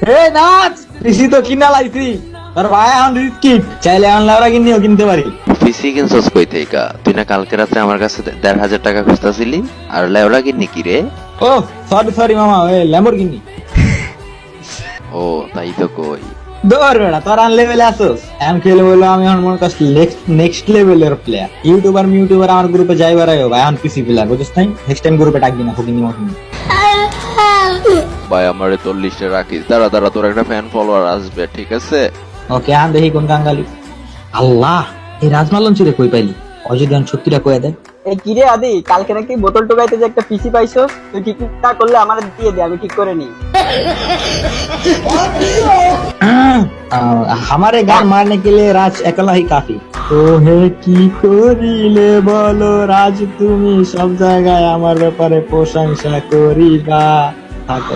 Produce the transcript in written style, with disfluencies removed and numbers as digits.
হে নাচ, পিসি তো কিনা লাইছি। তোর ভাই এখন রিস্কি, চাইলে এখন লাউরা কিনেও কিনতে পারি। পিসি কিনছস কই থেইকা? তুই না কালকে রাতে আমার কাছে ১,৫০০ টাকা খুঁজতাছিলি, আর লেওড়া কিননি কি রে? ও সরি সরি মামা, ওই ল্যাম্বরগিনি। ও তাই তো কই। দৌড় বেড়া, তোর আন লেভেলে আসোস। এখন খেলে বললো আমি এখন মনে করছি নেক্সট লেভেলের প্লেয়ার। ইউটিউবার আমার গ্রুপে যাইবার আগে ভাই এখন পিসি প্লেয়ার, বুঝছিস নাই? নেক্সট টাইম গ্রুপে ডাকবি না, হুকিনি মহিনী। ভাই আমারে তোর লিস্টে রাখিস, দাঁড়া দাঁড়া, তোর একটা ফ্যান ফলোয়ার আসবে, ঠিক আছে? ওকে, আন দেখি কোন কাঙ্গালি। আল্লাহ, এই রাজমালন চুরে কই পাইলি? অযোধ্যান সত্যিটা কয়ে দেয়। এই কিরে আদি, কালকে নাকি বোতল টোকাইতে যে একটা পিসি পাইছো, তুই ঠিক না করলে আমার দিয়ে দে, আমি ঠিক করে নিই। हमारे घर मारने के लिए राज একলা ही काफी। তো হে কি করিলে বলো রাজ, তুমি সব জায়গায় আমার ব্যাপারে প্রশংসা করিবা। থাকো।